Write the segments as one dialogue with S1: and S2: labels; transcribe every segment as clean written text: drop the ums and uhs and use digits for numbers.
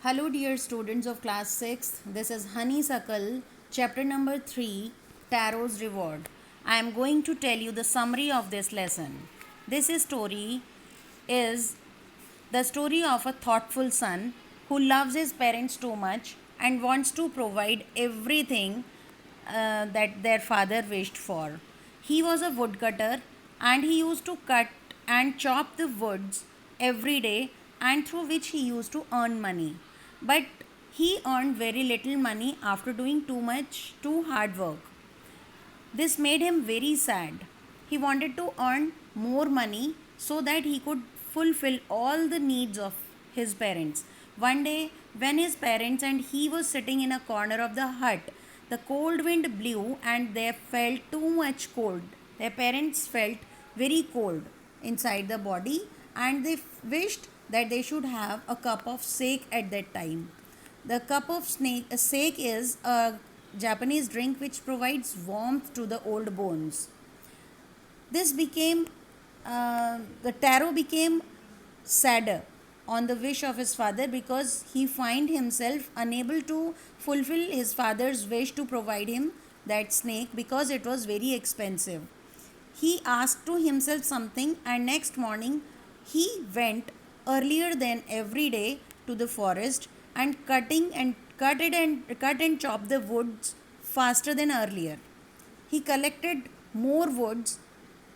S1: Hello, dear students of class 6. This is Honeysuckle, chapter number 3, Tarot's Reward. I am going to tell you the summary of this lesson. This story is the story of a thoughtful son who loves his parents too much and wants to provide everything that their father wished for. He was a woodcutter and he used to cut and chop the woods every day, and through which he used to earn money. But he earned very little money after doing too hard work. This made him very sad. He wanted to earn more money so that he could fulfill all the needs of his parents. One day, when his parents and he was sitting in a corner of the hut, the cold wind blew and they felt too much cold. Their parents felt very cold inside the body, and they wished that they should have a cup of sake at that time. The cup of sake is a Japanese drink which provides warmth to the old bones. This became, the tarot became sadder on the wish of his father because he find himself unable to fulfill his father's wish to provide him that snake because it was very expensive. He asked to himself something, and next morning he went earlier than every day to the forest and cut and chopped the woods faster than earlier. He collected more wood,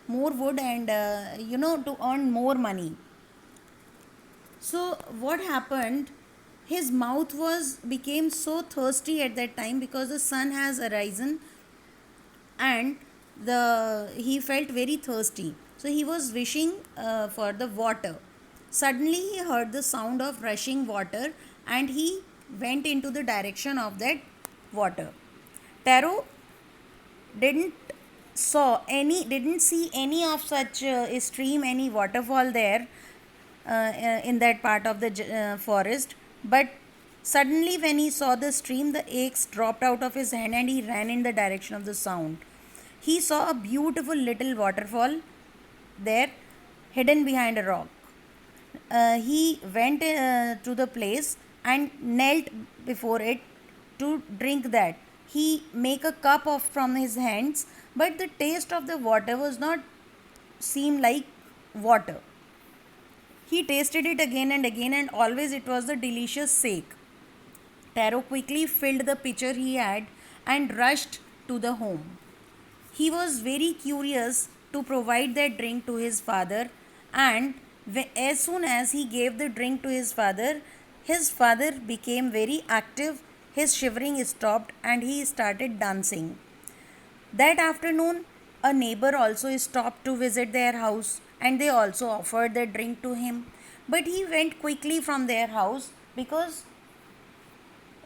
S1: and to earn more money. So what happened? His mouth was became so thirsty at that time because the sun has arisen, and the he felt very thirsty. So he was wishing for the water. Suddenly he heard the sound of rushing water, and he went into the direction of that water. Taro didn't didn't see any of such stream, any waterfall there in that part of the forest. But suddenly when he saw the stream, the axe dropped out of his hand and he ran in the direction of the sound. He saw a beautiful little waterfall there, hidden behind a rock. He went to the place and knelt before it to drink that. He make a cup of from his hands, but the taste of the water was not seem like water. He tasted it again and again, and always it was the delicious sake. Taro quickly filled the pitcher he had and rushed to the home. He was very curious to provide that drink to his father, and as soon as he gave the drink to his father became very active. His shivering stopped and he started dancing. That afternoon, a neighbor also stopped to visit their house, and they also offered the drink to him. But he went quickly from their house because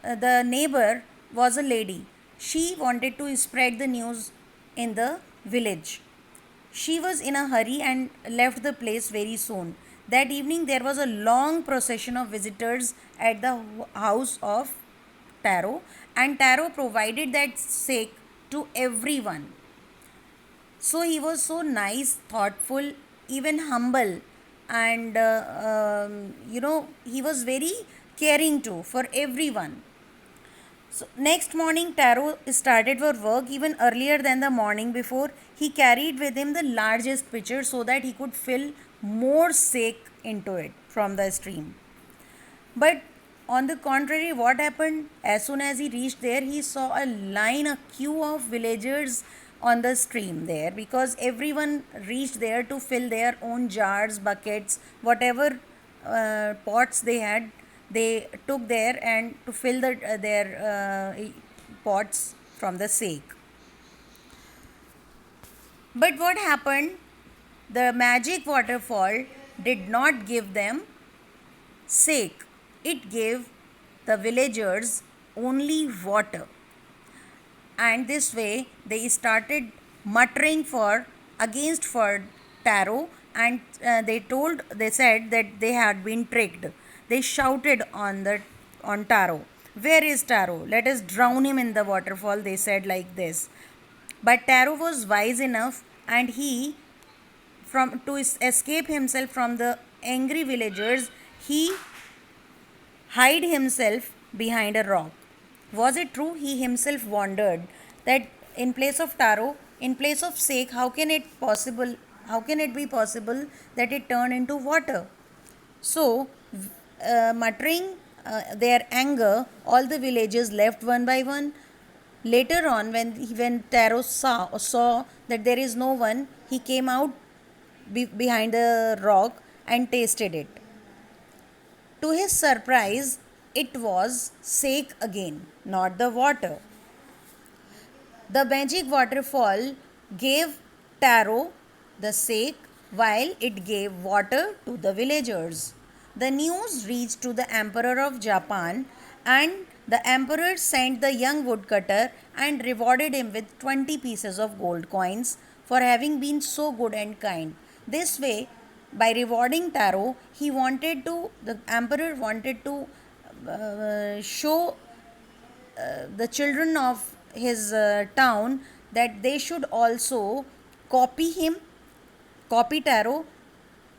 S1: the neighbor was a lady. She wanted to spread the news in the village. She was in a hurry and left the place very soon. That evening, there was a long procession of visitors at the house of Taro, and Taro provided that sake to everyone. So he was so nice, thoughtful, even humble, and he was very caring too for everyone. So next morning, Taro started for work even earlier than the morning before. He carried with him the largest pitcher so that he could fill more sake into it from the stream. But on the contrary, what happened? As soon as he reached there, he saw a queue of villagers on the stream there, because everyone reached there to fill their own jars, buckets, whatever pots they had. They took there and to fill their pots from the sake. But what happened? The magic waterfall did not give them sake. It gave the villagers only water. And this way they started muttering for Taro, and they said that they had been tricked. They shouted on Taro, "Where is Taro? Let us drown him in the waterfall," they said like this. But Taro was wise enough, and he from to escape himself from the angry villagers, he hide himself behind a rock. Was it true? He himself wondered that in place of taro, in place of sake, how can it be possible that it turned into water? So, muttering their anger, all the villagers left one by one. Later on, when Taro saw that there is no one, he came out behind the rock and tasted it. To his surprise, it was sake again, not the water. The magic waterfall gave taro the sake while it gave water to the villagers. The news reached to the Emperor of Japan, and the Emperor sent the young woodcutter and rewarded him with 20 pieces of gold coins for having been so good and kind. This way, by rewarding Taro, the emperor wanted to show the children of his town that they should also copy him, copy Taro,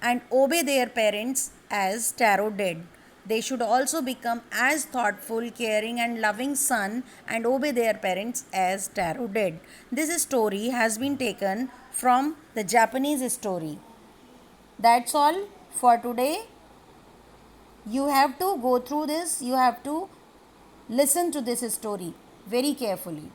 S1: and obey their parents as Taro did. They should also become as thoughtful, caring, and loving son and obey their parents as Taro did. This story has been taken from the Japanese story. That's all for today. You have to go through this, you have to listen to this story very carefully.